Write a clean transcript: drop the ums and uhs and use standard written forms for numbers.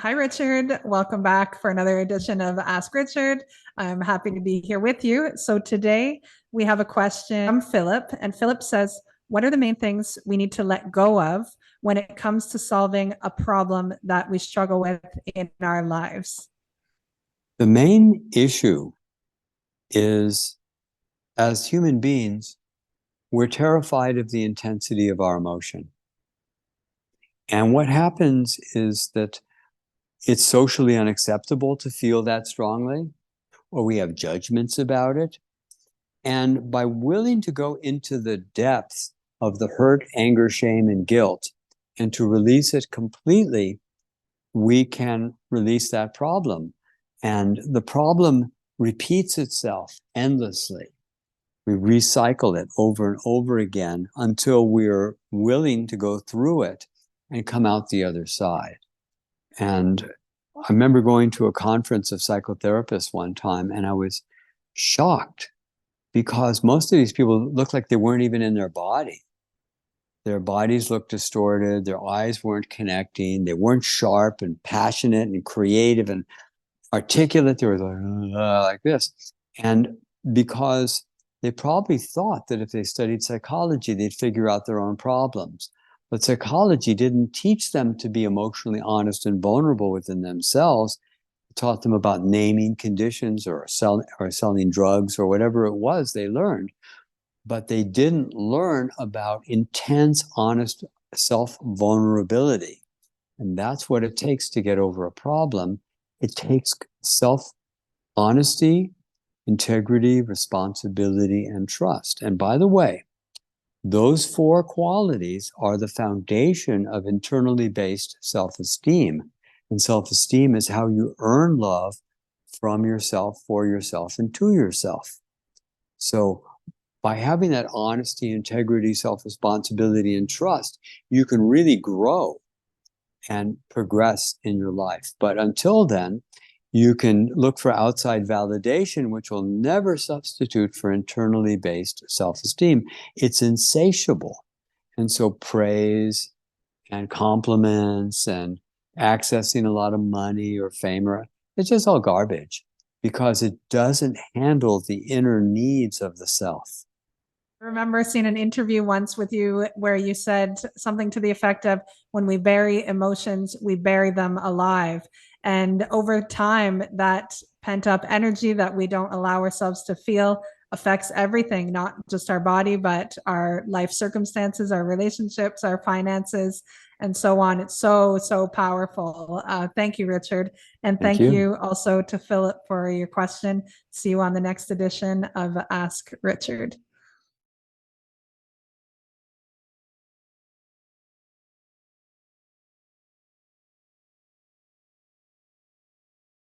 Hi, Richard. Welcome back for another edition of Ask Richard. I'm happy to be here with you. So today we have a question from Philip, and Philip says, what are the main things we need to let go of when it comes to solving a problem that we struggle with in our lives? The main issue is, as human beings, we're terrified of the intensity of our emotion. And what happens is that it's socially unacceptable to feel that strongly, or we have judgments about it. And by willing to go into the depths of the hurt, anger, shame, and guilt, and to release it completely, we can release that problem. And the problem repeats itself endlessly. We recycle it over and over again until we're willing to go through it and come out the other side. And I remember going to a conference of psychotherapists one time, and I was shocked because most of these people looked like they weren't even in their body. Their bodies looked distorted, their eyes weren't connecting, they weren't sharp and passionate and creative and articulate. They were like this. And because they probably thought that if they studied psychology, they'd figure out their own problems. But psychology didn't teach them to be emotionally honest and vulnerable within themselves. It taught them about naming conditions or selling drugs or whatever it was they learned. But they didn't learn about intense, honest self-vulnerability. And that's what it takes to get over a problem. It takes self-honesty, integrity, responsibility, and trust. And by the way, those four qualities are the foundation of internally based self-esteem. And self-esteem is how you earn love from yourself, for yourself, and to yourself. So by having that honesty, integrity, self-responsibility, and trust, you can really grow and progress in your life. But until then, you can look for outside validation, which will never substitute for internally based self-esteem. It's insatiable. And so praise and compliments and accessing a lot of money or fame, it's just all garbage because it doesn't handle the inner needs of the self. I remember seeing an interview once with you where you said something to the effect of, when we bury emotions, we bury them alive. And over time, that pent up energy that we don't allow ourselves to feel affects everything, not just our body, but our life circumstances, our relationships, our finances, and so on. It's so, so powerful. Thank you, Richard. And Thank thank you. you also to Philip for your question. See you on the next edition of Ask Richard.